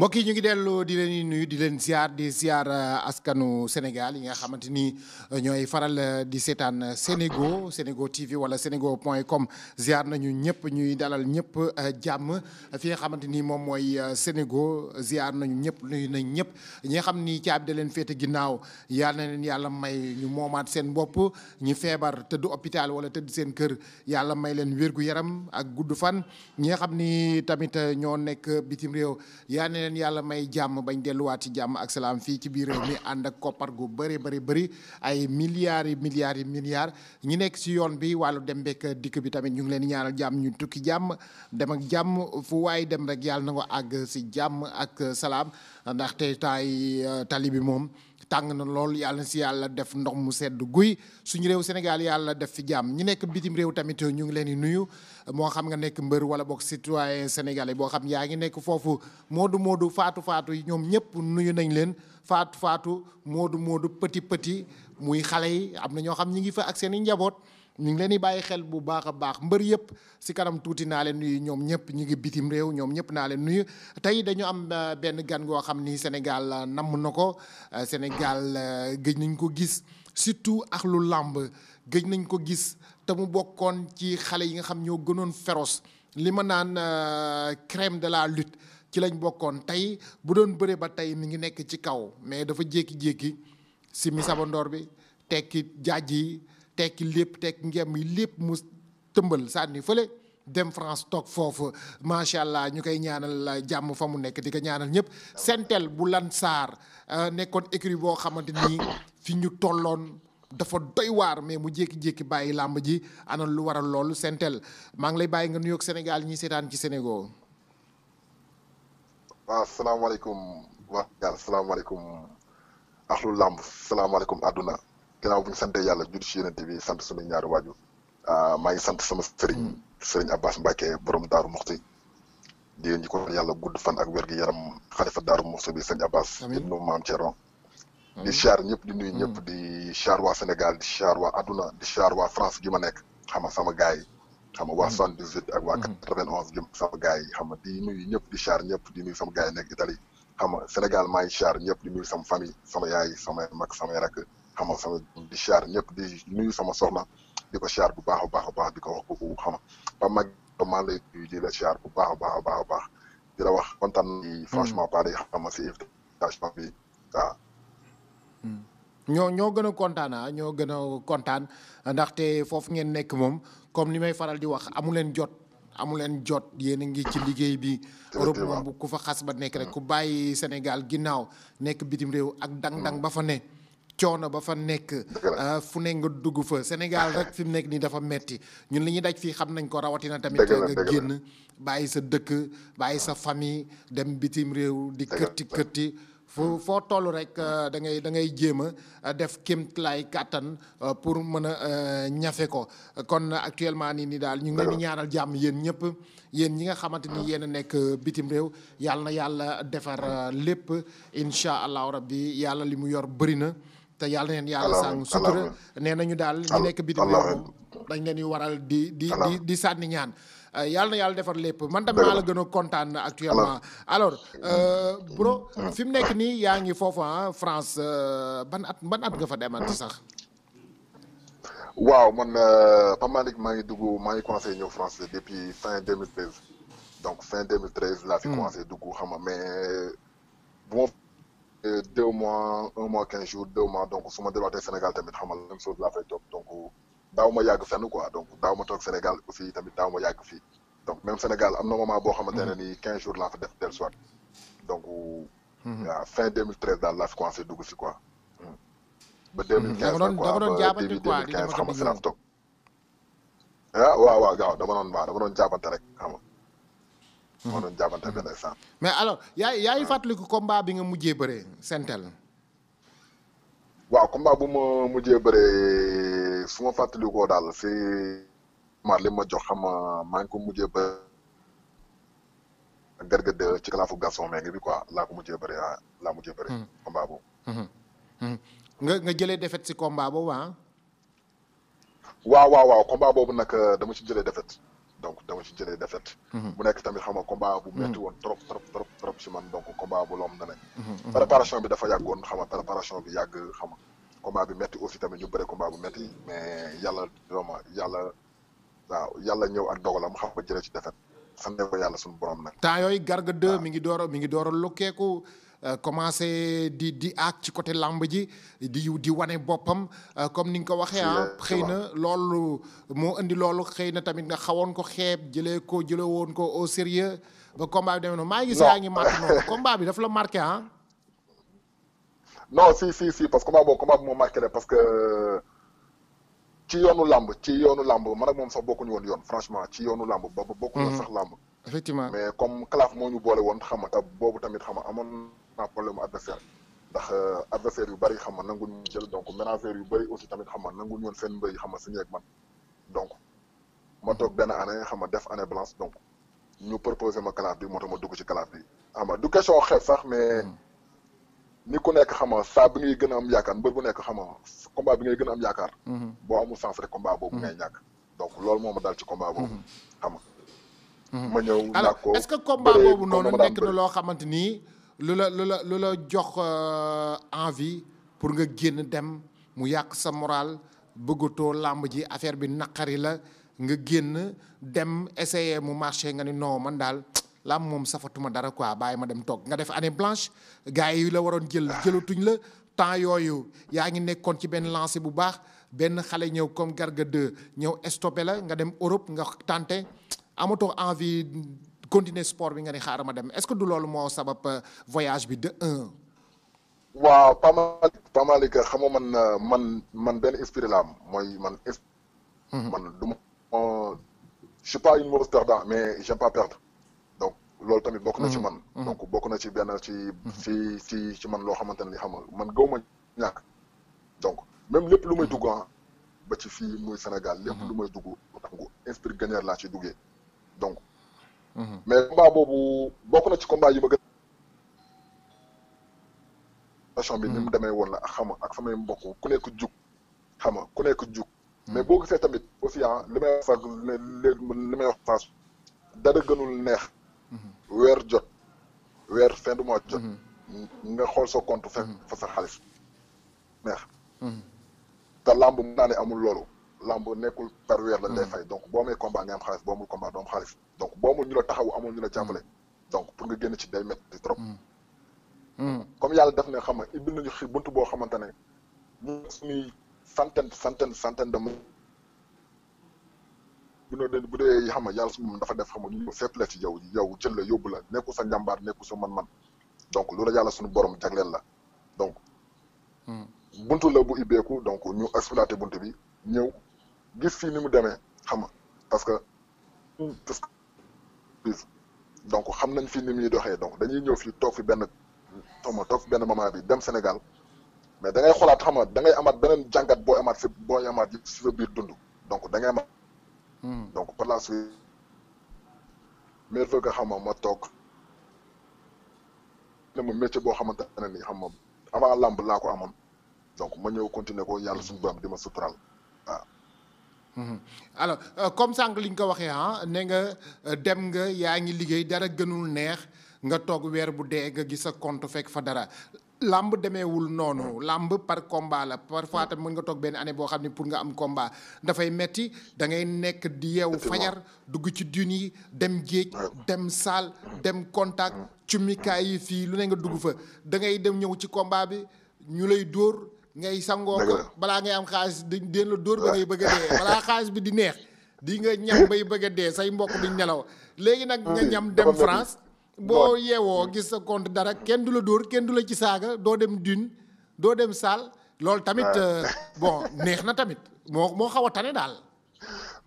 mbokk yi ñu ngi dellu di leen nuyu di leen ziar askanu Sénégal yi nga xamante ni ñooy faral di seetaan Sénégo TV wala senego.com ziar nañu ñëpp ñuy dalal ñëpp jàmm fi nga xamante ni moom mooy Sénégo ziar nañu ñëpp nuyu nañ ñëpp ñi nga xam ni caabi da leen féete ginnaaw yal na leen yàlla may ñu moomaat seen bopp ñi feebar tëdd hôpital wala tëdd seen kër yàlla may leen wérgu yaram ak gudd fan ñi nga xam ni tamit ñoo nekk bitim réew leen yàlla may jàmm bañ delluwaat ci jàmm ak salaam fii ci biir réew mi ànd ak koppar gu bëri ay milliards ñi nekk ci yoon bi wàllu dem bekk dikk bi tamit ñu ngi leen di ñaanal jàmm ñu tukki jàmm dem ak jàmm fu waay dem rek yàlla na ko àgg ci jàmm ak salaam ndaxte tali bi moom tàng na lool yàlla na si yàlla def ndox mu sedd guy suñu réew Sénégal yàlla def fi jàmm ñi nekk bitim réew tamit ñu ngi leen di nuyu moo xam nga nekk mbër wala boog citoyen sénégalais boo xam yaa ngi nekk foofu moodu faatu yi ñoom ñëpp nuyu nañ leen faatu moodu petit muy xale yi am na ñoo xam ñi ngi fa ak seen i njaboot ñu ngi leen di bàyyi xel bu baax a baax mbër yëpp si kanam tuuti naa leen nuyu ñoom ñëpp ñu ngi bitim réew ñoom ñëpp naa leen nuyu tey dañu am benn gan goo xam ni Sénégal namm na ko Sénégal gëj nañ ko gis surtout ak lu làmb gëj nañ ko gis te mu bokkoon ci xale yi nga xam ñoo gënoon féroce li ma naan crème de la lutte ci lañ bokkoon tey bu doon bëre ba tey mi ngi nekk ci kaw mais dafa jékki-jékki si mi sabandoor bi tekki jaaj yi tekki lépp tekki ngem yi lépp mu tëmbal sànni fële dem France toog foofu macha allah ñu koy ñaanal jàmm fa mu nekk di ko ñaanal ñëpp sentel bu Lansar nekkoon écurie boo xamante ni fi ñu tolloon dafa doy waar mais mu jékki-jékki bàyyi làmb ji ana lu waral loolu sentel maa ngi lay bàyyi nga nuyoog Sénégal ñi seetaan ci Sénégal. waaw salaamaaleykum wax yàlla salaamaaleykum axlu làmb salaamaaleykum àdduna ginnaaw bu ñu sante yàlla judi ci yonent bi sant suñu ñaari waaju maa ngi sant sama sëriñ Abbas Mbacke borom Daaru Muxti di ñi ko yàlla gudd fan ak wér gi yaram xalifa Daaru Muxti bi sëriñ Abbas ibnu maam Thierno di char ñëpp di nuyu ñëpp di char waa Sénégal di char waa àdduna di char waa France gi ma nekk xam nga sama gars yi xam nga waa 78 ak waa 91 gi sama gars yi xam nga di nuyu ñëpp di char ñëpp di nuyu sama gars yi nekk Italie xam nga Sénégal maa ngi char ñëpp di nuyu sama famille sama yaay samay mag samay rakk xam nga sama di char ñëpp di nuyu sama soxna di ko char bu baax a baax di ko wax kooku xam nga ba mag maa lay nuyu di la char bu baax a baax di la wax kontaan yi franchement pas day xam nga si invitation bi waaw ñoo gën a kontaan ñoo gën a kontaan ndaxte foofu ngeen nekk moom comme li may faral di wax amu leen jot yéen a ngi ci liggéey bi Europe moom bu ku fa xas ba nekk rek ku bàyyi Sénégal ginnaaw nekk bitim réew ak dang-dang ba fa ne coono ba fa nekk fu ne nga dugg fa Sénégal rek fi mu nekk nii dafa metti ñun li ñuy daj fii xam nañ ko rawatina tamit nga génn bàyyi sa dëkk bàyyi sa famille dem bitim réew di kërti foo toll rek da ngay jéem a def kéemtalaay kàttan pour mën a ñafe ko kon actuellement nii daal ñu ngi leen di ñaanal jàmm yéen ñëpp yéen ñi nga xamante ni yéen a nekk bitim réew yàlla na yàlla defar lépp incha allahu rabbi yàlla li mu yor bëri na te yàlla na leen yàlla sàng sutura nee nañu daal ñi nekk bitim réew moom dañ leen di waral di sànni ñaan yàlla na yàlla defar lépp man tamit maa la gën a kontaan actuellement alors bro fi mu nekk nii yaa ngi foofu France ban at nga fa demati sax. waaw man Pape Malick maa ngi commencé ñëw France depuis fin 2013 donc fin 2013 laa fi commencé dugg xam nga mais bu ma 2 mois 1 mois 15 jours 2 mois donc su ma delluwaatee Sénégal tamit xam nga la même chose laa fay toog donc. daaw ma yàgg fenn quoi donc daaw ma toog Sénégal aussi tamit daaw ma yàgg fii donc même Sénégal am na moment boo xamante ne ni 15 jours laa fa def dellu soit donc waaw fin 2013 daal laa fi commencé dugg si quoi ba 2015 nag quoi ba 2015 xam nga si laa fa toog waaw dama doon jaabante rek xam nga dama doon jaabante benn instant mais alors yaa ngi fàttaliku combat bi nga mujjee bëree sentel waaw combat bu ma mujjee bëree su ma fàttalikoo daal si li ma jox xam maa ngi ko mujjee bëree Garga 2 ci kalaafu Gaston Mbengue bi quoi laa ko mujjee bëree laa mujjee bëree combat boobu. nga jëlee défaite si combat boobu waaw combat boobu nag dama ci jëlee défaite donc dama ci jëlee défaite. mu nekk tamit xam nga combat bu metti woon trop trop ci man donc combat bu lom na ne. préparation bi dafa yàggoon xam nga préparation bi yàgg xam nga combat bi metti aussi tamit ñu bëre combat bu metti mais yàlla vraiment yàlla ñëw ak dogalam xam nga jëlee ci défaite sant ko yàlla suñu borom nag. temps yooyu Garga 2 mi ngi door a lukkeeku commencé di aak ci côté lamb ji di wane boppam comme ni nga ko waxee xëy na loolu moo indi loolu xëy na tamit nga xawoon ko xeeb jëlee woon ko au sérieux ba combat bi demee noonu maa ngi gis yaa ngi marqué noonu combat bi dafa la marqué non si parce que combat bi moo marqué la parce que ci yoonu lamb man ak moom sax bokkuñu woon yoon franchement ci yoonu lamb ba bokkuñu woon sax lamb effectivement mais comme kalaaf moo ñu boole woon xam nga te boobu tamit xam nga amoon naa problème adversaire ndax adversaire yu bëri xam nga nanguñu jël donc ménageurs yu bëri aussi tamit xam nga nanguñu woon seen mbéy xam nga signé ak man donc ma toog benn année xam nga def année blanche donc ñu proposé ma kalaaf bi moo tax ma dugg ci kalaaf bi xam nga du question xeeb sax mais ni ku nekk xam nga saa bi ngay gën a am yaakaar mbër bu nekk xam nga combat bi ngay gën a am yaakaar boo amul sens rek combat boobu ngay ñàkk donc loolu moo ma dal ci combat boobu xam nga ma ñëw alors est-ce que combat boobu noonu nekk na loo xamante ni lu la jox envie pour nga génn dem mu yàq sa moral bëggatoo làmb ji affaire bi naqari la nga génn dem essayer mu marché nga ni non man daal làmb moom safatuma dara quoi bàyyi ma dem toog nga def année blanche gars yi la waroon jëlatuñ la temps yooyu yaa ngi nekkoon ci benn lancé bu baax benn xale ñëw comme Garga 2 ñëw stoppé la nga dem Europe nga tenté amatoo envie continuer sport bi nga ni xaaral ma dem est-ce que du loolu moo sabab voyage bi de un. waaw pas mal que xam nga man benn esprit la am mooy man. man du ma je suis pas une mauvaise perdant mais j'aime pas perdre donc loolu tamit bokk na ci man. donc bokk na ci benn ci man loo xamante ne xam nga man gaw ma ñàkk donc même lépp lu may dugg ba ci fii muy Sénégal lépp lu may dugg donc esprit gagnant laa ci duggee donc. mais combat boobu bokk na ci combat yi ma gën a. bi ni mu demee woon la ak xam ak samay mbokk ku nekk jug xam nga ku nekk jug. mais boo gisee tamit aussi li may wax sax li may wax sax dara gënul neex. weer fin du mois jot. nga xool sa compte fekk fa sa xaalis neex. te lamb mun naa ne amul loolu. lamb nekkul par weer lañ lay fay donc boo amee combat nga am xaalis boo amul combat doo am xaalis donc boo amul ñu la taxaw amul ñu la jàppale donc pour nga génn ci day métti trop. comme yàlla def na xam nga ibbil nañu buntu boo xamante ne ñu suñuy centaine de bu dee xam nga yàlla su moom dafa def xam nga ñu ñëw fépp la ci yow jël la yóbbu la nekku sa njàmbaar nekku sa man-man donc loolu yàlla suñu borom jagleel la donc. buntu la bu ibbeeku donc ñu exploité buntu bi ñëw. gis fii ni mu demee xam nga parce que donc xam nañ fii ni muy doxee donc dañuy ñëw fii toog fi benn moment bi dem Sénégal mais da ngay xoolaat xam nga da ngay amaat beneen jàngat boo amaat si sa biir dund donc da ngay amaat. donc par la suite mais que xam nga ma toog ne ma métier boo xamante ne nii xam nga avant lamb laa ko amoon donc ma ñëw continuer ko yàlla suñu borom di ma suturaal waaw. alors comme sànq li nga ko waxee ne nga dem nga yaa ngi liggéey dara gënul neex nga toog weer bu dee nga gis sa compte fekk fa dara lamb demeewul noonu lamb par combat la parfois tamit mën nga toog benn année boo xam ne pour nga am combat dafay metti da ngay nekk di yeewu fajar dugg ci dune yi dem géej dem salle dem contact cummikaay yi fii lu ne nga dugg fa da ngay dem ñëw ci combat bi ñu lay dóor ngay sangoo ko balaa ngay am xaalis di la dóor ba ngay bëgg a dee balaa xaalis bi di neex di nga ñam bay bëgg a dee say mbokk duñ nelaw léegi nag nga ñam dem France boo yeewoo gis sa compte dara kenn du la dóor kenn du la ci saaga doo dem dune doo dem salle loolu tamit bon neex na tamit moo xaw a tane daal.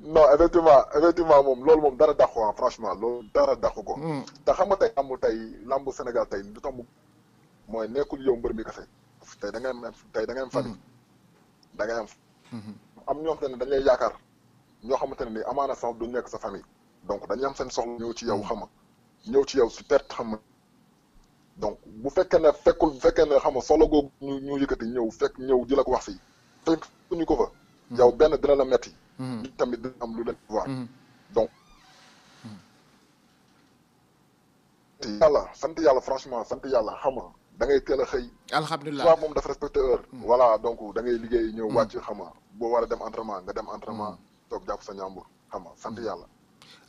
non effectivement moom loolu moom dara dàqu franchement loolu dara dàqu ko. te xam nga tey lambu Sénégal tey lu tax mooy nekkul yow mbër mi kese. tey da ngay am famille da ngay am ñoo xamante ne dañ lay yaakaar ñoo xamante ne ni amaana sax du nekk sa famille donc dañuy am seen soxla ñëw ci yow xam nga ñëw ci yow si perte xam nga donc bu fekkee ne xam nga soxla googu ñu yëkkati ñëw di la ko wax fii fekk ñu ko fa yow benn dina la metti tamit dina am lu leen voir donc sant yàlla franchement sant yàlla xam nga da ngay teel a xëy. alhamdulilah soit moom dafa respecté heure. voilà donc da ngay liggéey ñëw wàcc xam nga boo war a dem entraînement nga dem entraînement toog jàpp sa ñaambur xam nga sant yàlla.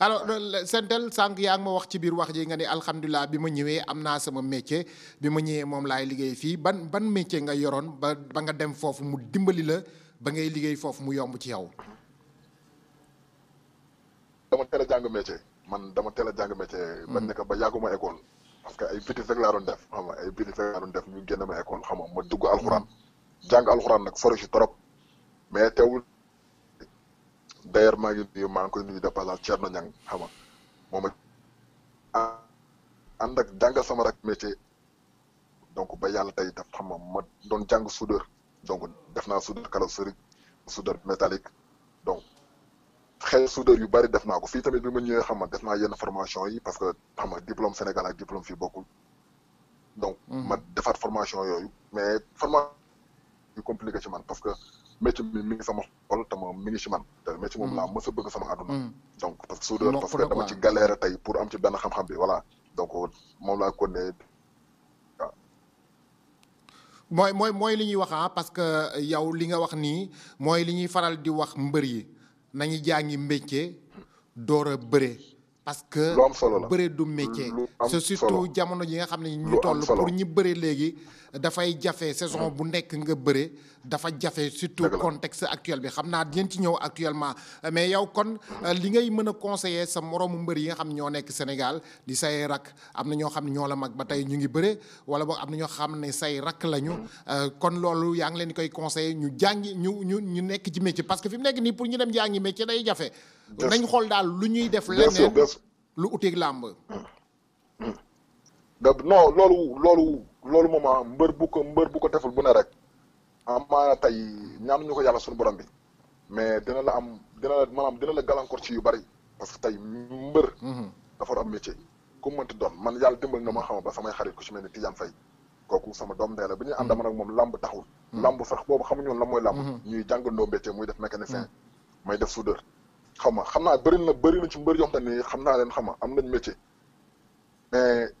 alors Sentel sànq yaa ngi ma wax ci biir wax ji nga ni alhamdulilah bi ma ñëwee am naa sama métier bi ma ñëwee moom laay liggéey fii ban métier nga yoroon ba nga dem foofu mu dimbali la ba ngay liggéey foofu mu yomb ci yow. dama teel a jàng métier man dama teel a jàng métier. ba nekk ba yàgguma école. parce que ay bitis rek laa doon def xam nga ay bitis rek laa doon def ñu génn ma école xam nga ma dugg alxuraan. jàng alxuraan nag sori si trop mais teewul. d'ailleurs maa ngi koy nuyu de passage Thierno Niang xam nga moom ànd ak jàngal sama rek métier donc ba yàlla tey daf xam nga ma doon jàng soudeur donc def naa soudeur carrosserie soudeur métallique donc xëy soudeur yu bari def naa ko fii tamit bi ma ñëwee xam nga def naa yenn formation yi parce que xam nga diplôme Sénégal ak diplôme fii bokkul donc ma defaat formation yooyu mais formation yu compliqué ci man parce que métier bi mi ngi sama xol te moom mi ngi ci man te métier moom laa mës a bëgg sama àdduna donc parce que soudeur parce que dama ci galère tey pour am ci benn xam-xam bi voilà donc moom laa ko ne waaw mooy li ñuy wax parce que yow li nga wax nii mooy li ñuy faral di wax mbër yi nañu jàngi métier door a bëre parce que lu am solo la bëre du métier c'est surtout jamono ji nga xam ne ñu toll pour ñi bëre léegi dafay jafe saison bu nekk nga bëre dafa jafe surtout contexte actuel bi xam naa dinañ ci ñëw actuellement mais yow kon li ngay mën a conseiller sa moroomu mbër yi nga xam ñoo nekk Sénégal di say rak am na ñoo xam ne ñoo la mag ba tey ñu ngi bëre wala boog am na ñoo xam ne say rak lañu kon loolu yaa ngi leen di koy conseiller ñu jàngi ñu nekk ci métier parce que fi mu nekk nii pour ñu dem jàngi métier day jafe nañ xool daal lu ñuy def leneen lu uteeg làmb non loolu moom mbër bu ko deful bu ne rek amaana tey ñaanuñu ko yàlla suñu borom bi mais dina la gàllankoor ci yu bari parce que tey mbër dafa war am métier ku mu mënti doon man yàlla dimbal na ma xam ba samay xarit ku ci mel ni Tidiane Faye kooku sama doom ndey la bi ñuy ànd man ak moom làmb taxul làmb sax boobu xamuñu woon lan mooy làmb ñuy jàngandoo métier muy def mécanicien may def soudeur xam naa bëri na ci mbër yoo xam ne xam naa leen xam nga am nañ métier mais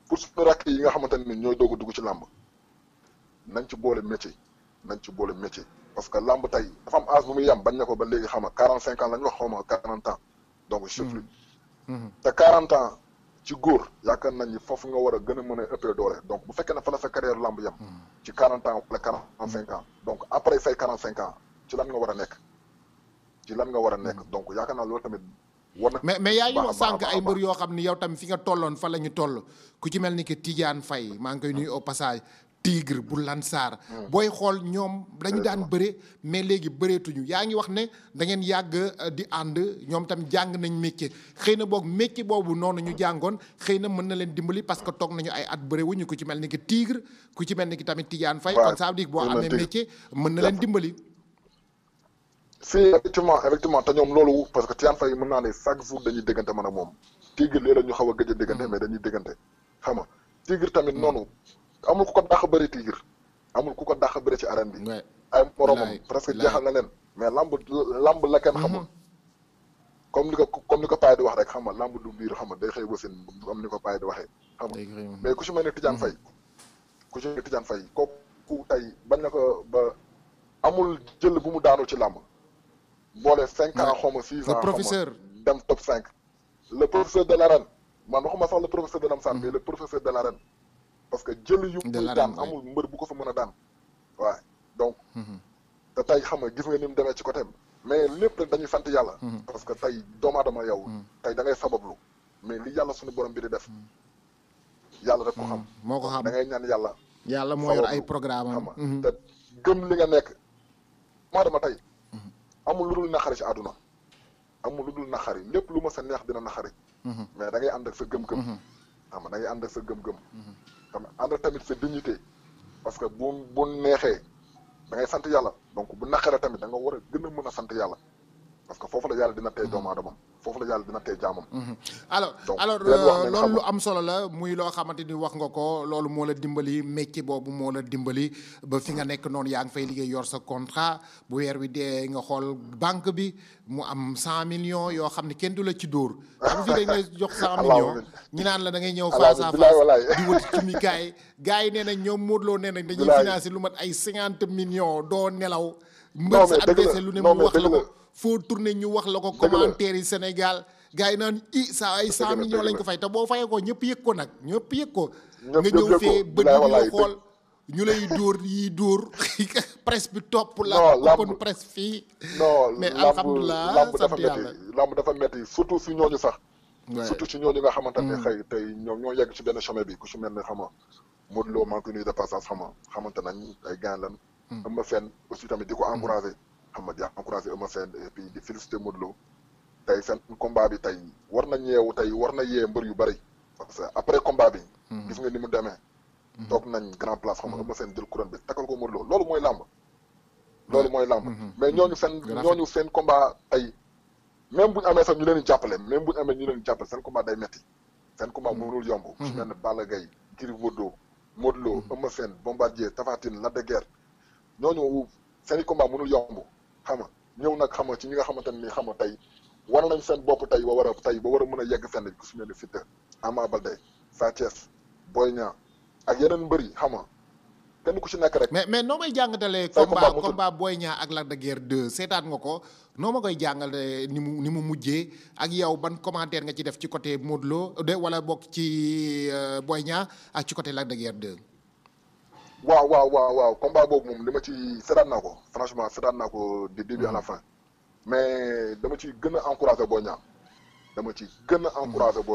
pour suñu rakk yi nga xamante ne ñooy doog a dugg ci làmb nañ ci boole métier parce que làmb tey dafa am âge bu muy yam bañ na ko ba léegi xam nga 45 ans la ñu wax xaw ma 40 ans donc je sais plus te 40 ans ci góor yaakaar nañ ni foofu nga war a gën a mën a ëppee doole donc bu fekkee ne fa la sa carrière làmb yam ci 40 ans wala 45 ans donc après say 45 ans ci lan nga war a nekk donc yaakaar naa loolu tamit mais yaa ngi wax sànq ay mbër yoo xam ni yow tamit fi nga tolloon fa la ñu toll ku ci mel ni que Tidiane Faye maa ngi koy nuyu au passage Tigre bu Lansar booy xool ñoom dañu daan bëre mais léegi bëreetuñu yaa ngi wax ne da ngeen yàgg di ànd ñoom tam jàng nañ métier xëy na boog métier boobu noonu ñu jàngoon xëy na mën na leen dimbali parce que toog nañu ay at bëre wuñu ku ci mel ni que Tigre ku ci mel ni que tamit Tidiane Faye kon ça veut dire boo amee métier mën na leen dimbali si effectivement te ñoom loolu parce que Tidiane Faye mën naa ne chaque jour dañuy déggante man ak moom Tigre léeg-léeg ñu xaw a gëj a déggante mais dañuy déggante xam nga Tigre tamit noonu amul ku ko dàq bëri Tigre amul ku ko dàq bëri ci arène bi ay moromam presque jeexal na leen mais lamb la kenn xamul comme ni ko Paye di wax rek xam nga lamb du biir xam nga day xëy wasin am ni ko Paye di waxee xam nga mais ku ci mel ne Tidiane Faye kooku tey bañ na ko ba amul jël bu mu daanul ci lamb boole 5 ans xaw ma 6 ans professeur dem top 5 le professeur de l'arène man waxuma sax le professeur de Lamsar mais le professeur de l'arène parce que jël yu muy daan amul mbër bu ko fa mën a daan waaye donc te tey xam nga gis nga ni mu demee ci côté mais lépp rek dañuy sant yàlla parce que tey doomu aadama yow tey da ngay sabablu mais li yàlla suñu borom bi di def yàlla rek ko xam moo ko xam da ngay ñaan yàlla moo yor ay programme am te gëm li nga nekk moo dama tey amul lu dul naxari ci àdduna amul lu dul naxari lépp lu ma sa neex dina naxari mais da ngay ànd ak sa gëm-gëm xam nga da ngay ànd ak sa gëm-gëm xam ànd tamit sa dignité parce que bu neexee da ngay sant yàlla donc bu naqaree tamit da nga war a gën a mën a sant yàlla parce que foofu la yàlla dina tey doomu aadama foofu la yàlla dina tey jaamam. alors donc alors loolu lu am solo la muy loo xamante ni wax nga ko loolu moo la dimbali métier boobu moo la dimbali ba fi nga nekk noonu yaa ngi fay liggéey yor sa contrat bu weer wi dee nga xool banque bi mu am 100 millions yoo xam ne kenn du la ci dóor. xam nga fii dañ lay jox 100 millions ñi naan la da ngay ñëw face à face di wut cumikaay gars yi nee nañ ñoom Modou Lo nee nañ dañuy financer lu mat ay 50 millions doo nelaw. mbër sa adversaire lu ne mu wax la ko foo tourné ñu wax la ko commentaire yi Sénégal gars yi naan saa ay 100 millions lañ ko fay te boo fayee ko ñëpp yëg ko nag ñëpp yëg ko nga ñëw fee bët yi ñu xool ñu lay dóor yi dóor presse bi topp la open presse fii mais alhamdulilah sant yàlla lamb dafa metti surtout si ñooñu sax surtout si ñooñu nga xamante ne xëy tey ñoom ñoo yegg ci benn chemin bi ku si mel ne xam nga Modou Lo maa ngi koy nuyu de passage xamante nañ ay gaañ lan Eumeu Sène aussi tamit di ko encouragé xam nga di encouragé Eumeu Sène et puis di félicité Modou Lo tey seen combat bi tey war na yee mbër yu bëri parce que après combat bi gis nga ni mu demee toog nañ grand place xam nga Eumeu Sène jël couronne bi takkal ko Modou Lo loolu mooy làmb mais ñooñu seen combat tey même bu ñu amee sax ñu leen di jàppale seen combat day metti seen combat mënul yomb su mel ne Balla Gaye Gris Bordeaux Modou Lo Eumeu Sène Bombardier Tapha Tine Lac de Guiers ñooñu seen i combat mënul yomb xam nga ñëw nag xam nga ci ñi nga xamante ne nii xam nga tey war nañ seen bopp tey ba war a mën a yegg fenn ku su mel ne Siteu Ama Baldé Sa Thiès Boy Niang ak yeneen mbër yi xam nga kenn ku ci nekk rek. mais noo may jàngatalee. combat Boy Niang ak Lac de Guiers 2 seetaan nga ko noo ma koy jàngale ni mu mujjee ak yow ban commentaire nga ci def ci côté Modou Lo wala bokk ci Boy Niang ak ci côté Lac de Guiers 2. waaw combat boobu moom li ma ci seetaan naa ko franchement seetaan naa ko du début à la fin mais dama ci gën a encouragé Boy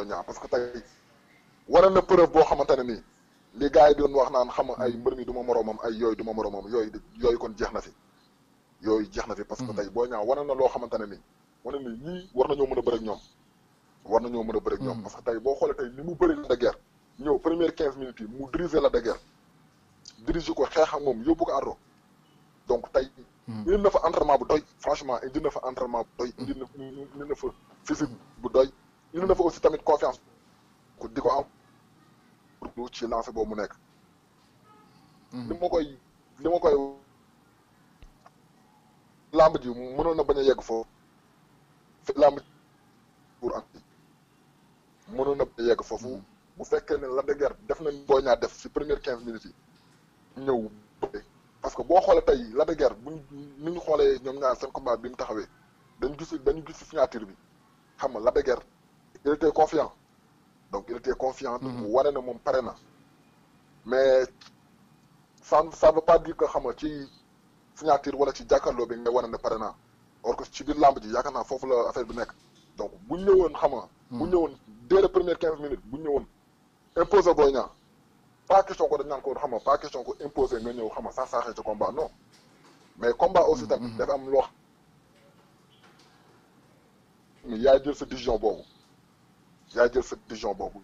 Niang parce que tey waral na preuve boo xamante ne nii li gars yi doon wax naan xam ay mbër mi du ma moroomam ay yooyu du ma moroomam yooyu kon jeex na fi parce que tey Boy Niang wane na loo xamante ne nii wane ni ñii war nañoo mën a bëre ak ñoom parce que tey boo xoolee tey ni mu bëri Lac de Guiers ñëw première 15 minutes yi mu diriger Lac de Guiers dirige ko xeex ak moom yóbbu ko ardo donc tey indi na fa entraînement bu doy franchement indi na fa entraînement bu doy indi na fa physique bu doy indi na fa aussi tamit confiance di ko am ci lancé boobu mu nekk li ma koy lamb ji mënoon na bañ a yegg foofu lamb pour am mënoon na bañ a yegg foofu bu fekkee ne Lac de Guiers def nañ Boy Niang def si première 15 minutes yi ñëw parce que boo xoolee tey Lac de Guiers ni ñu xoolee ñoom ñaar seen combat bi mu taxawee dañu gis signature bi xam nga Lac de Guiers il était confiant mu wane na moom pare na mais ça veut pas dire que xam nga ci signature wala ci jàkkaarloo bi nga wane ne pare naa or que ci biir lamb ji yaakaar naa foofu la affaire bi nekk donc bu ñu ñëwoon xam nga bu ñu ñëwoon dès les premières 15 minutes bu ñu ñëwoon imposer Boy Niang pas question ko dañ naan ko xam nga pas question ko imposer nga ñëw xam nga sax saaxee ci combat non mais combat aussi tamit dafa am loo xam yaay jël sa décision boobu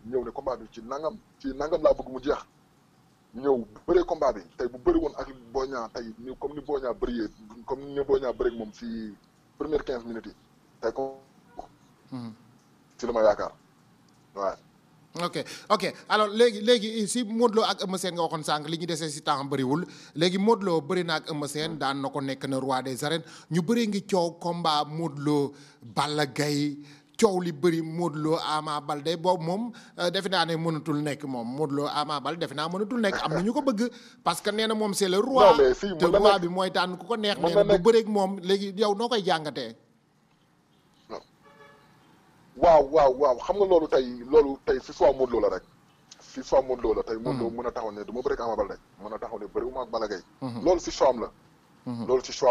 ñëw ne combat bi ci nangam laa bëgg mu jeex ñëw bëree combat bi tey bu bëri woon ak Boy Niang tey ni comme ni Boy Niang bëree ak moom si première 15 minutes yi tey ko si li ma yaakaar waaw. ok alors léegi si Modou Lo ak Eumeu Sène nga waxoon sànq li ñu desee si temps bëriwul léegi Modou Lo bëri na ak Eumeu Sène daan na ko nekk na roi des arènes ñu bëree ngi coow combat Modou Lo Balla Gaye coow li bëri Modou Lo Ama Baldé boobu moom defe naa ne mënatul nekk moom Modou Lo Ama Baldé defe naa mënatul nekk am na ñu ko bëgg parce que nee na moom c'est le roi te roi bi mooy tànn ku ko neex nee na bu bëreeg moom léegi yow noo koy jàngatee. waaw xam nga loolu tey si soit Modou Lo la rek si soit Modou Lo la tey Modou Lo mën a taxaw ne du ma bëreeg Ama Baldé mën a taxaw ne bëriwuma ak Balla Gaye loolu si choix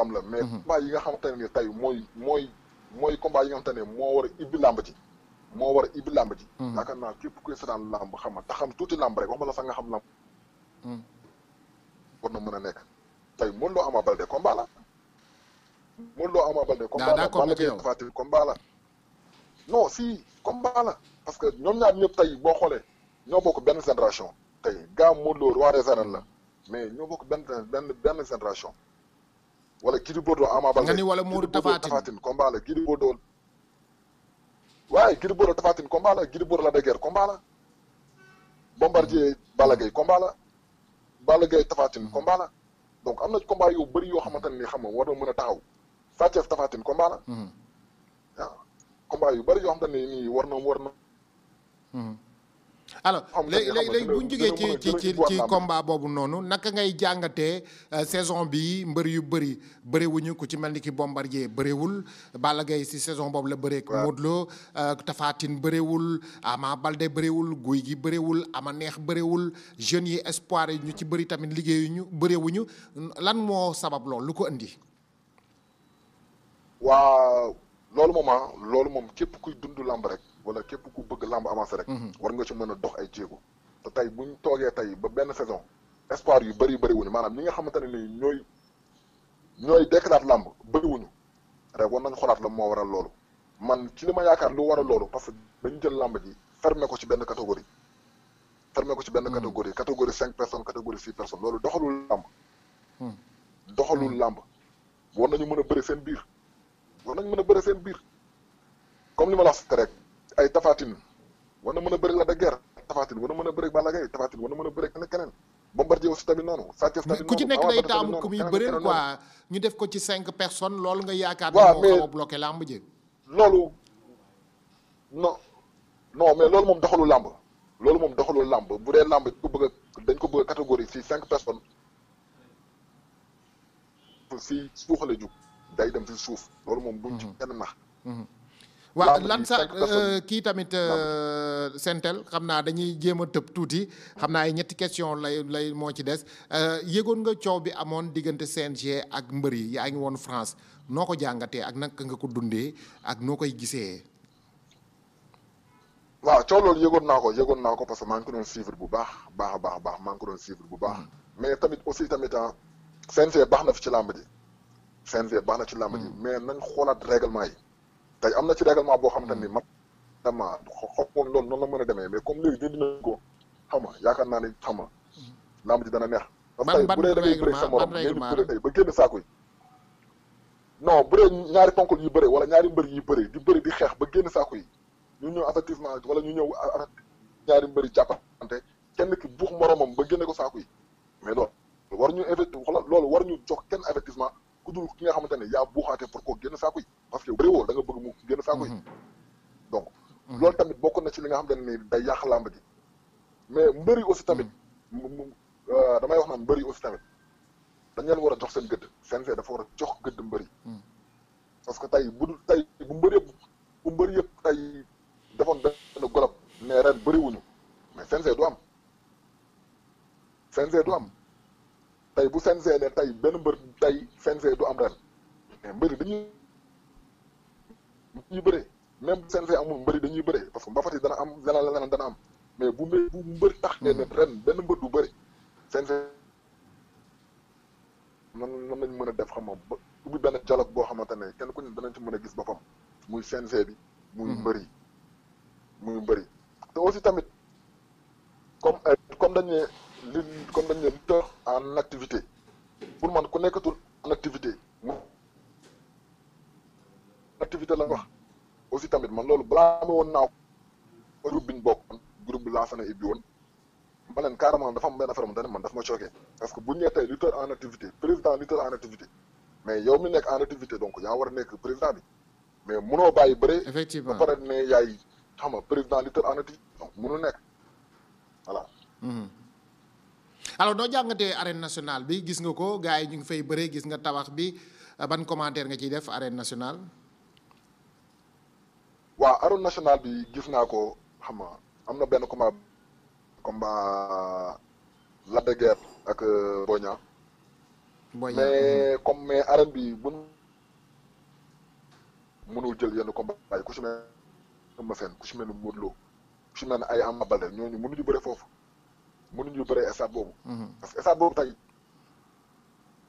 am la mais combat yi nga xamante ne ni tey mooy combat yi nga xamante ne moo war a ibbi làmb ji yaakaar naa képp kuy seetaan làmb xam nga te xam tuuti làmb rek wax ma la sax nga xam làmb war na mën a nekk tey Modou Lo Ama Baldé combat la Balla Gaye Tapha Tine combat la non si combat la parce que ñoom ñaar ñëpp tey boo xoolee ñoo bokk benn génération tey gaa Modou Lo roi des arènes la mais ñoo bokk benn génération wala Gris Bordeaux Ama Baldé nga ni wala Modou Tapha Tine combat la Gris Bordeaux waaye Gris Bordeaux Tapha Tine combat la Gris Bordeaux Lac de Guiers combat la Bombardier Balla Gaye combat la Balla Gaye Tapha Tine combat la donc am na combat yu bëri yoo xamante ne ni xam nga war na mën a taxaw Sa Thiès Tapha Tine combat la waaw combat yu bëri yoo xamante ne nii war na alors léegi bu ñu jógee ci combat boobu noonu naka ngay jàngatee saison bi mbër yu bëriwuñu ku ci mel ni ki Bombardier bëriwul Balla Gaye si saison boobu la bëreek Modou Lo Tapha Tine bëriwul Ama Baldé bëriwul Gouye Gui bëriwul Ama Neex bëriwul jeunes yi espoir yi ñu ci bëri tamit liggéeyuñu bëriwuñu lan moo sabab loolu lu ko indi. waaw loolu moom képp kuy dund lamb rek wala képp ku bëgg lamb avancé rek war nga ci mën a dox ay jéego te tey buñ toogee tey ba benn saison espoir yu bëri wuñu maanaam ñi nga xamante ne ni ñooy dekkalaat lamb bëri wuñu rek war nañ xoolaat la moo waral loolu man ci li ma yaakaar lu waral loolu parce que dañu jël lamb ji fermé ko ci benn catégorie catégorie 5 personnes catégorie 6 personnes loolu doxalul lamb war nañu mën a bëri seen biir comme li ma la wax rek ay Tapha Tine war na mën a bëri Lac de Guiers Tapha Tine war na mën a bëri Balla Gaye Tapha Tine war na mën a bëri keneen Bombardier aussi tamit noonu Sa Thiès tamit noonu ku ci nekk day taamu ku muy bëreel quoi ñu def ko ci 5 personnes loolu nga yaakaar ne moo xaw a bloqué lamb ji loolu non mais loolu moom doxalu lamb bu dee lamb dañ ko bëgg a catégorie si 5 personnes si suuxale jug day dem si suuf loolu moom buñ ci kenn nax waaw lan sax kii tamit Sentel xam naa dañuy jéem a tëb tuuti xam naa ay ñetti question lay moo ci des yëgoon nga coow bi amoon diggante CNG ak mbër yi yaa ngi woon France noo ko jàngatee ak naka nga ko dundee ak noo koy gisee. waaw coow loolu yëgoon naa ko parce que maa ngi ko doon suivre bu baax a baax maa ngi ko doon suivre bu baax. mais tamit aussi tamit CNG baax na fi ci làmb ji. mais nañ xoolaat règlement yi. tey am na ci règlement boo xamante ni man vraiment xamoon loolu noonu la mën a demee mais comme léegi dindi nañ ko xam nga yaakaar naa ni xam nga lamb ji dana neex. parce que tey bu dee da ngay bëri sa morom ngeen di bëri tey ba génn saako yi. non bu dee ñaari ponkal yu bëri wala ñaari mbër yi bëri di xeex ba génn saako yi ñu ñëw avertissement wala ñu ñëw ñaari mbër yi jàppante kenn ki buux moromam ba génne ko saako yi mais loolu war ñu jox kenn avertissement ku dul ki nga xamante ne yaa buuxaate pour ko génn saako yi parce que bëri woo da nga bëgg mu génn saako yi donc loolu tamit bokk na ci li nga xamante ne day yàq làmb ji mais mbëri aussi tamit damay wax naan mbëri aussi tamit dañ leen war a jox seen gëdd CNG dafa war a jox gëdd mbëri parce que tey bu mbëri yëpp tey defoon benn golob ne ren bëriwuñu mais CNG du am tey bu CNG ne tey benn mbër tey CNG du am ren mais mbëri dañuy bëree même bu CNG amul mbëri dañuy bëree parce que mbapat yi dana am leneen dana am mais bu mbëri tax ne ren benn mbër du bëri CNG nan lañ mën a def xam nga ba ubbi benn dialogue boo xamante ne kenn ku ne danañ ci mën a gis boppam muy CNG bi muy mbëri te aussi tamit comme dañ ne lutteur en activité pour man ku nekkatul en activité la wax aussi tamit man loolu balaa ma woon naa ko groupe bi ñu bokk groupe bi lancé na ibbi woon ma leen carrément dafa am benn affaire man daf ma choqué parce que bu ñu nee tey lutteur en activité président lutteur en activité mais yow mi nekk en activité donc yaa war a nekk président bi mais munoo bàyyi bëre effectivement ba pare ne yaay xam nga président lutteur en activité donc munu nekk voilà alors noo jàngatee arène nationale bi gis nga ko gars yi ñu ngi fay bëree gis nga tabax bi ban commentaire nga ciy def arène nationale waaw arène nationale bi gis naa ko xam nga am na benn combat Lac de Guiers ak Boy Niang mais arène bi bu mënul jël yenn combat yi ku si mel Eumeu Sène ku si mel ni Modou Lo ku si mel ni ay Ama Baldé ñooñu mënuñu bëre foofu mënuñu bëree stade boobu parce que stade boobu tey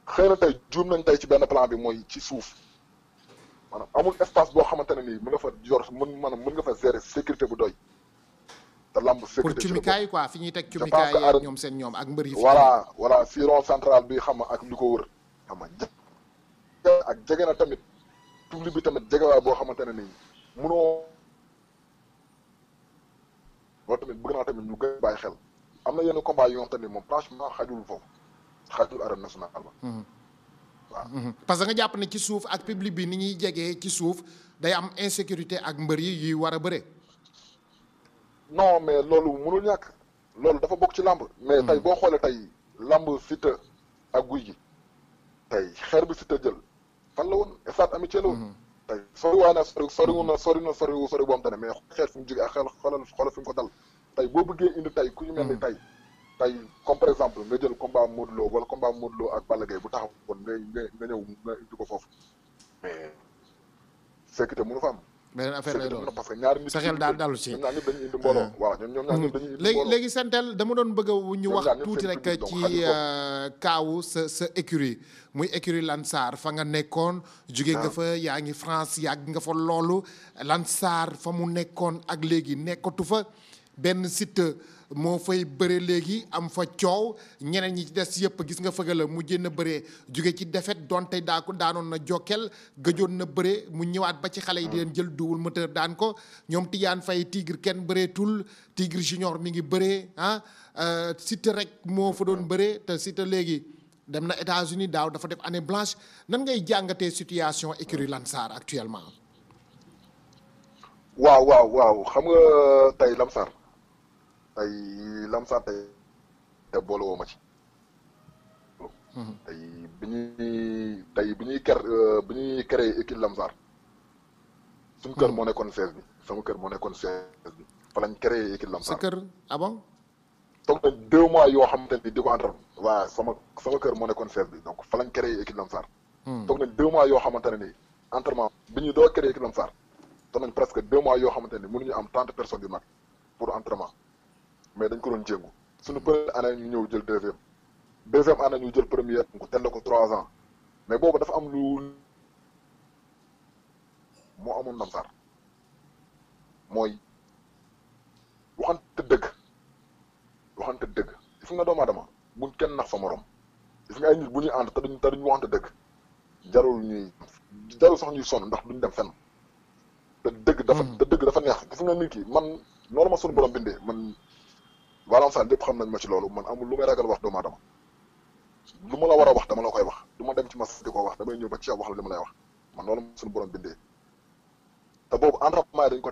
xëy na tey juum nañ tey ci benn plan bi mooy ci suuf maanaam amul espace boo xamante ne nii mën nga fa mën nga fa gérer sécurité bu doy te lamb sécurité pour cumikaay quoi fi ñuy teg cumikaay yi ak ñoom seen ñoom ak mbër yi voilà si rond central bi xam nga ak li ko wër xam nga ak jege na tamit public bi tamit jegewaay boo xamante ne nii munoo loolu tamit bëgg naa tamit ñu gën bàyyi xel am na yenn combat yoo xam ne moom franchement xajul foofu xajul arène nationale ba. waaw. parce que nga jàpp ne ci suuf ak public bi ni ñuy jegee ci suuf day am insécurité ak mbër yi yuy war a bëre. non mais loolu mënul ñàkk loolu dafa bokk ci làmb. mais tey boo xoolee tey làmb Siteu ak Gouye Gui tey xeer bi Siteu jël fan la woon stade Amitié la woon. tey sori waa na sori boo xam te ne mais xeer fi mu jógee ak xoolal fi mu ko dal tey boo bëggee indi tey ku ñu mel ni tey comme par exemple nga jël combat Modou Lo wala combat Modou Lo ak Balla Gaye bu taxaw woon nga ñëw nga indi ko foofu mais sécurité mënu fa am. beneen affaire lay doon parce que ñaari nit sa xel daal dalu ci ñoom ñaar ñëpp dañuy indi mbooloo. voilà ñoom ñaar ñëpp dañuy indi mbooloo. léegi Sentel dama doon bëgg a ñu wax tuuti rek ci kaawu sa écurie muy écurie Lansar fa nga nekkoon. jóge nga fa yaa ngi France yàgg nga fa loolu. Lansar fa mu nekkoon ak léegi nekkatu fa benn site moo fay bëre léegi am fa coow ñeneen ñi ci des yëpp gis nga fëgg la mu jénn bëree jóge ci défaite donte daanoon na Jokkel gëjoon na bëre mu ñëwaat ba ci xale yi di leen jël double moteur daan ko ñoom Tidiane Faye Tigre kenn bëreetul Tigre Junior mi ngi bëree Siteu rek moo fa doon bëree te Siteu léegi dem na États-Unis daaw dafa def année blanche nan ngay jàngatee situation écurie Lansar actuellement. waaw xam nga tey Lansar te boole woo ma ci. bi ñuy créé équipe Lansar suñu kër moo nekkoon 16 bi sama kër moo nekkoon 16 bi fa lañ créé équipe Lansar. sa kër ah bon. toog na 2 mois yoo xamante ni di ko entraîné. waaw sama kër moo nekkoon 16 bi donc fa lañ créé équipe Lansar. toog nañ 2 mois yoo xamante ne ni entraînement bi ñu doo créé équipe Lansar toog nañ presque 2 mois yoo xamante ni mënuñu am 30 personnes yu mag pour entraînement. mais dañ ko doon jéngu suñu première année ñu ñëw jël deuxième année ñu jël première ko tel ko 3 ans mais boobu dafa am lu moo amoon Lansar mooy waxante dëgg gis nga doomu aadama buñ kenn nax sa morom gis nga ay nit bu ñuy ànd te duñ waxante dëgg jarul sax ñuy sonn ndax duñ dem fenn te dëgg dafa neex gis nga nit ki man noonu ma suñu borom bindee man Lansar lépp xam nañ ma ci loolu man amul lu may ragal wax doomu aadama lu ma la war a wax dama la koy wax du ma dem ci mas di ko wax damay ñëw ba ci yow wax la li ma lay wax man loolu suñu borom bindee te boobu entraînement yi dañ ko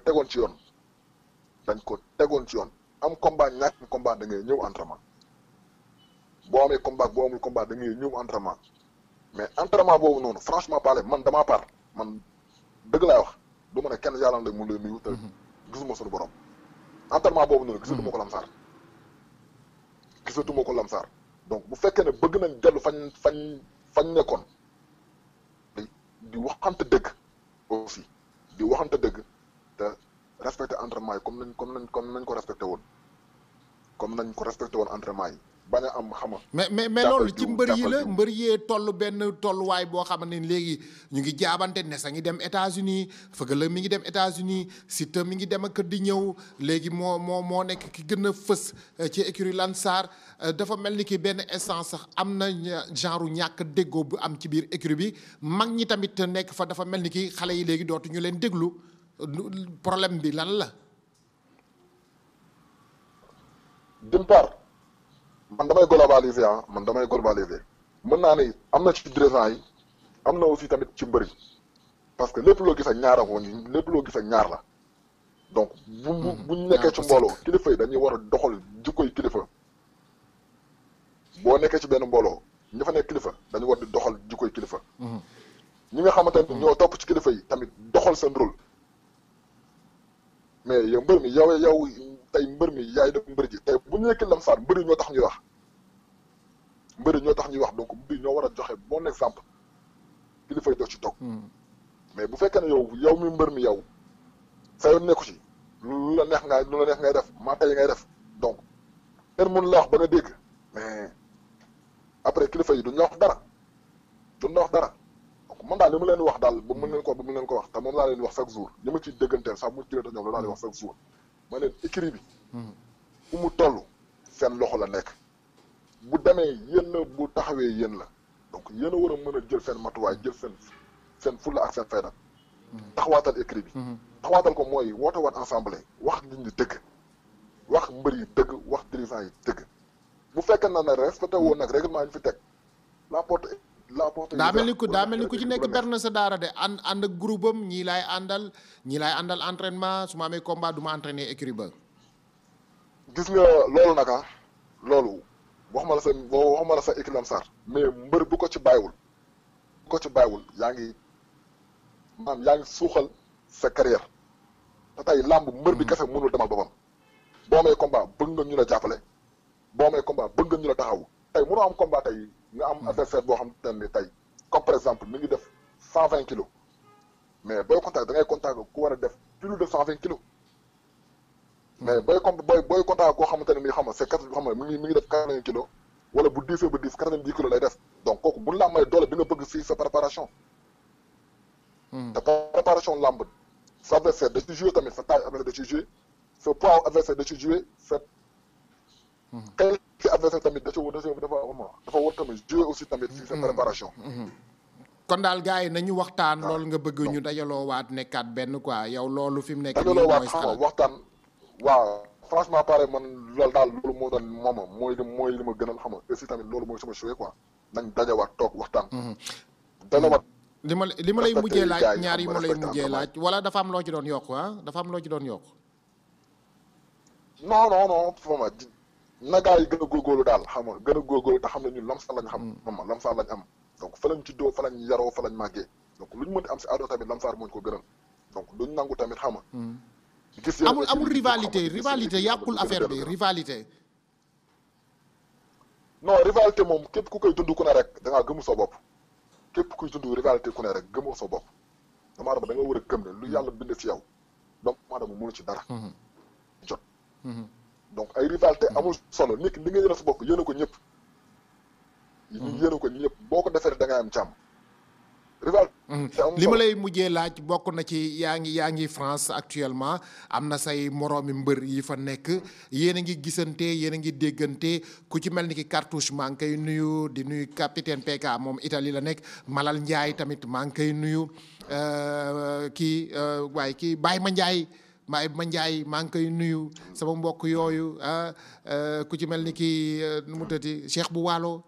tegoon ci yoon am combat ñàkk combat da ngay ñëw entraînement boo amee combat boo amul combat da ngay ñëw entraînement mais entraînement boobu noonu franchement parler man damaa par man dëgg laay wax du ma ne kenn yàlla na mu lay nuyu te gisuma suñu borom entraînement boobu noonu gisatuma ko Lansar donc bu fekkee ne bëgg nañ dellu fañ nekkoon di waxante dëgg aussi di waxante dëgg te respecté entraînement yi comme nañ ko respecté woon entraînement yi bañ a am xama mais loolu ci mbër yi la mbër yee toll benn tolluwaay boo xam ne léegi ñu ngi jaabante ne sa ngi dem États-Unis Feugeula mi ngi dem États-Unis Siteu mi ngi dem ak di ñëw léegi moo nekk ki gën a fës ci écurie Lansar dafa mel ni ki benn instant sax am na genre ñàkk déggoo bu am ci biir écurie bi mag ñi tamit nekk fa dafa mel ni ki xale yi léegi dootuñu leen déglu problème bi lan la. d'une part man damay globaliser mën naa ne am na ci dirigeants yi am na aussi tamit ci mbëri parce que lépp loo gis ak ñaar la donc bu ñu nekkee ci mbooloo kilifa yi dañuy war a doxal jikkoy kilifa boo nekkee ci benn mbooloo ñi fa nekk kilifa dañu war di doxal jikkoy kilifa ñi nga xamante ne ñoo topp ci kilifa yi tamit doxal seen rôle mais yow mbër mi yow tey mbër mi yaay def mbër ji tey bu ñu nekkee Lansar mbër yi ñoo tax ñuy wax donc mbër yi ñoo war a joxe bon exemple kilifa yi doo ci toog mais bu fekkee ne yow mi mbër mi yow sa yoon nekku ci lu la neex ngay def maata yi ngay def donc kenn mënu la wax ba nga dégg mais après kilifa yi duñ la wax dara donc man daal li ma leen wax daal ba mën leen ko wax te moom laa leen wax chaque jour ñi ma ciy dégganteel sax mu jigéen ñoom la laa leen wax chaque jour ma leen écrit bi fu mu toll seen loxo la nekk bu demee yéen bu taxawee yéen la donc yéen a war a mën a jël seen matuwaay jël seen fulla ak seen fayda taxawaatal écrit bi taxawaatal ko mooy woote waat ensemble wax nit ñi dëgg wax mbër yi dëgg wax dirigeant yi dëgg bu fekkee na ne respecté woon nag règlement yi ñu fi teg la porte daa mel ni ku ci nekk ber na sa daara de ànd ak groupe am ñii laay àndal entraînement su ma amee combat du ma entraîner écurie ba. gis nga loolu naka loolu waxuma la sa équipe Lamsar mais mbër bu ko ci bàyyiwul yaa ngi suuxal sa carrière te tey làmb mbër bi kese mënul demal boppam boo amee combat bëgg nga ñu la jàppale boo amee combat bëgg nga ñu la taxaw tey mënoo am combat tey nga am adversaire boo xam te ne tey comme par exemple mi ngi def 120 kilos mais booy contact da ngay contact ku war a def plus de 120 kilos mais booy contact koo xamante ne nii xam nga c'est 4 xam nga mi ngi def 80 kilos wala bu 10 ba 10 90 kilos lay def donc kooku bu la may doole bi nga bëgg si sa préparation. te préparation lamb sa adversaire da ci joué tamit sa taille adversaire da ci joué sa poids adversaire da ci joué sa xel ci adversaire tamit dafa war tamit joué aussi tamit si sa préparation. kon daal gars yi nañu waxtaan. loolu nga bëgg ñu dajaloo waat nekkaat benn quoi yow loolu fi mu nekk. dajaloo waat xam nga waxtaan. waaw franchement pare man loolu daal loolu moo doon moom mooy li ma gënal xam nga aussi tamit loolu mooy sama choix quoi nañ dajawaat toog waxtaan. dajawaat. li ma lay mujjee laaj ñaar yi ma lay mujjee laaj wala dafa am loo ci doon yokk dafa am loo ci doon yokk. non vraiment na gaa yi gën a góorgóorlu daal xam nga gën a góorgóorlu te xam ne ñun Lamsar lañ xam. Lamsar lañ am donc fa lañ juddoo fa lañ yaroo fa lañ màggee donc lu ñu mën di am si àdduna tamit Lamsar moo ñu ko gënal donc duñ nangu tamit xam nga. amul rivalité yàqul affaire bi rivalité. non rivalité moom képp ku koy dund ku ne rek da ngaa gëmu sa bopp képp kuy dund rivalité ku ne rek gëmoo sa bopp doomu aadama da nga war a gëm ne lu yàlla bind si yow doomu aadama mënu ci dara. jot. donc ay rivalité amul solo nit li nga yéene sa bopp yéene ko ñëpp. yéene ko ñëpp boo ko defee da ngay am jàmm. li ma lay mujjee laaj bokk na ci yaa ngi France actuellement am na say moroomi mbër yi fa nekk yéen a ngi gisante yéen a ngi déggante ku ci mel ni ki Cartouche maa ngi koy nuyu di nuyu capitaine PK moom Italie la nekk Malal Ndiaye tamit maa ngi koy nuyu kii Baye Ma Ndiaye maa ngi koy nuyu sama mbokk yooyu ku ci mel ni ki nu mu tëddee Cheikh bu Waalo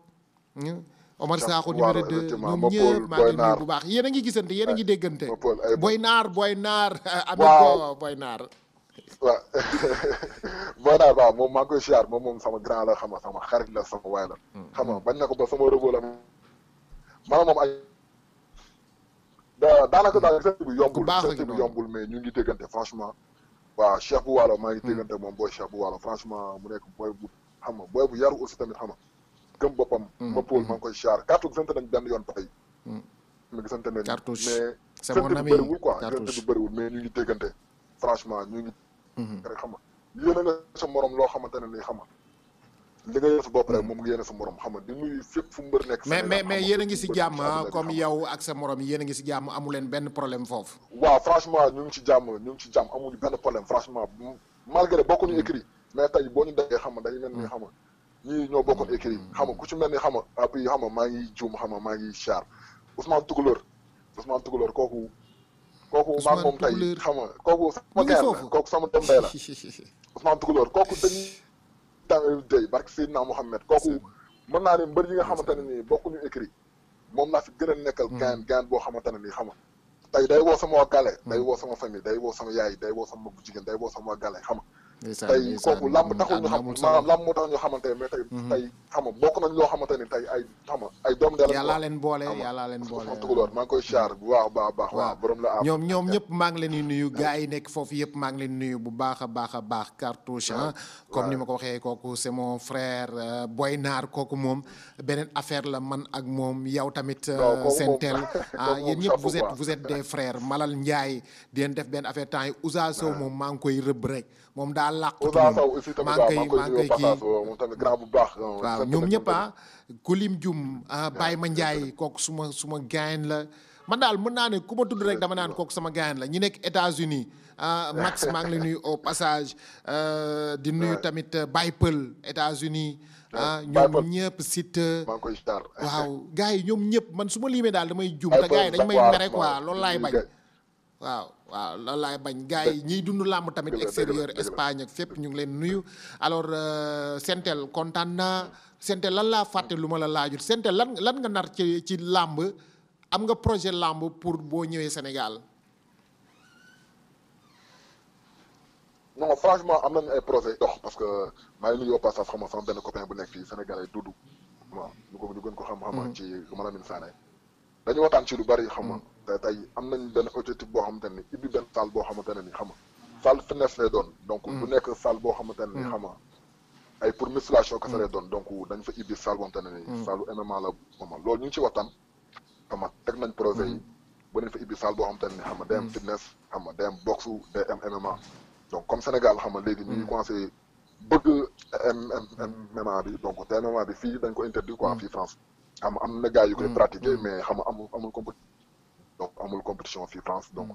Omar Sakho numéro 2 ñoom ñëpp maa ngi nuyu bu baax yéen a ngi gisante yéen a ngi déggante Boy Naar amigo Boy Naar waaw Boy Naar waaw moom maa ngi koy siyaar moom sama grand la xam nga sama xarit la sama waay la xam nga bañ na ko ba sama rëboo la maanaam moom ay daanaka daal gisante bi yombul mais ñu ngi déggante franchement waaw Cheikh bu Waalo maa ngi déggante moom booy Cheikh bu Waalo franchement mu nekk booy bu xam nga booy bu yaru aussi tamit xam nga gëm boppam ma Paul maa ngi koy siyaar Cartouche gisante nañ benn yoon tey ma gisante nañ mais gisante bi bëriwul quoi gisante bi bëriwul mais ñu ngi déggante franchement ñu ngi rek xam nga yéene nga sa morom loo xamante ne ni xam nga li nga yéene sa bopp rek moom nga yéene sa morom xam nga di nuyu fépp fu mbër nekk mais yéen a ngi si jàmm comme yow ak sa morom yéen a ngi si jàmm amu leen benn problème foofu waaw franchement ñu ngi ci jàmm amuñu benn problème franchement malgré bokkuñu écrit mais tey boo ñu déggee xam nga dañu mel ni xam nga ñii ñoo bokkoon écrit xam nga ku ci mel ni xam nga après xam nga maa ngi juum xam nga maa ngi char Ousmane Toucouleur kooku maa moom tey xam nga kooku sama gaar la kooku sama dembee la Ousmane Toucouleur kooku dañuy tàng day barke Seydina Mohamed kooku mën naa ne mbër yi nga xamante ne nii bokkuñu écrit moom laa fi gën a nekkal gaan boo xamante ne nii xam nga tey day woo sama waa gàlle day woo sama famille day woo sama yaay day woo sama mag bu jigéen day woo sama waa gàlle xam nga tey kooku làmb taxul ñu xam maanaam làmb moo tax ñu xamante mais tey xam nga bokk nañ loo xamante ni tey ay xam nga ay doom dee yàllaa leen boole Toucouleur maa ngi koy char bu baax waaw borom la am ñoom ñëpp maa ngi leen di nuyu gars yi nekk foofu yëpp maa ngi leen nuyu bu baax a baax Cartouche comme ni ma ko waxee kooku c'est mon frère Boy Naar kooku moom beneen affaire la man ak moom yow tamit Sentel yéen ñëpp vous êtes des frères Malal Ndiaye di leen def benn affaire temps yi Ousa Sow moom maa ngi koy rëbb rek moom daa làqu maa ngi koy kii moom tamit grand bu baax waaw ñoom ñëpp Kulim Dioum Baye Ma Ndiaye kooku suma gain la man daal mën naa ne ku ma tudd rek dama naan kooku sama gain la ñi nekk États-Unis Max maa ngi lay nuyu au passage di nuyu tamit Baye Pël États-Unis ñoom ñëpp site waaw gars yi ñoom ñëpp man su ma limee daal damay juum te gars yi dañ may mere quoi loolu laay bañ waaw loolu laay bañ gars yi ñiy dund làmb tamit extérieur Espagne ak fépp ñu ngi leen nuyu alors Sentel kontaan naa Sentel lan laa fàtte lu ma la laajut Sentel lan nga nar ci làmb am nga projet làmb pour boo ñëwee Sénégal. non franchement am nañu ay projet dox parce que maa ngi nuyu au passage xam nga sama benn copain bu nekk fii Sénégal ay dudd waaw ñu gën ko xam-xam ci Malamine Sané dañu waxtaan ci lu bari xam nga te tey am nañ benn objectif boo xamante ne ibbi benn salle boo xamante ne ni xam nga salle fitness lay doon donc du nekk salle boo xamante ne ni xam nga ay pour musculation kese lay doon donc dañ fa ibbi salle boo xamante ne ni salle MMA la xam nga loolu ñu ngi ci waxtaan xam nga teg nañ projet yi ba nañ fa ibbi salle boo xamante ne ni xam nga day am fitness xam nga day am boxe day am MMA donc comme Sénégal xam nga léegi ñu ngi commencé bëgg MMA bi donc te MMA bi fii dañ ko interdit quoi fii France xam nga am na gars yu koy pratiquer mais xam nga amul compétition fii France donc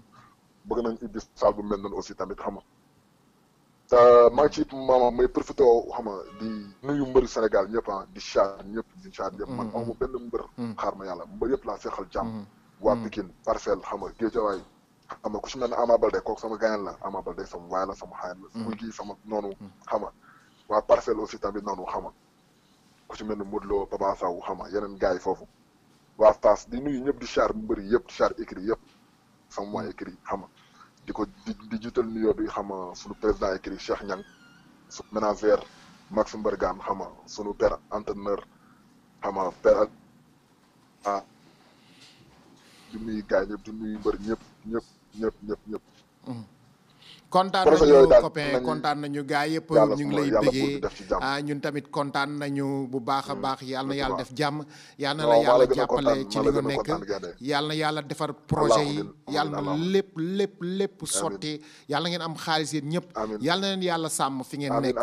bëgg nañ ibbi salle bu mel noonu aussi tamit xam nga te maa ngi ci maanaam may profité xam nga di nuyu mbëri Sénégal ñëpp di char ñëpp man amu benn mbër xaar ma yàlla mbër yëpp laa seexal jàmm waa Pikine Parcelles xam nga Guédiawaye xam nga ku si mel ne Ama Baldé kooku sama gaañal la Ama Baldé sama waay la sama xaayal la muy gii sama noonu xam nga waa Parcelles aussi tamit noonu xam nga ku si mel ne Modou Lo Papa Sow xam nga yeneen gars yi foofu waa Fass di nuyu ñëpp di char mbëri yëpp di char écrit yëpp sama waa écrit xam nga di ko di jiital nuyoo bi xam nga suñu président écrit Cheikh Niang su ménagère Maxime Bergane xam nga suñu père entraîneur xam nga père di nuyu gars yi ñëpp di nuyu mbër ñëpp kontaan nañu copain kontaan nañu gaa yëpp ñu ngi lay bëggee ñun tamit kontaan nañu bu baax a baax yàlla na yàlla def jàmm yàlla na la yàlla jàppale ci li nga nekk yàlla na yàlla defar projet yi yàlla na lépp sotti yàlla na ngeen am xaalis yéen ñëpp yàlla na leen yàlla sàmm fi ngeen nekk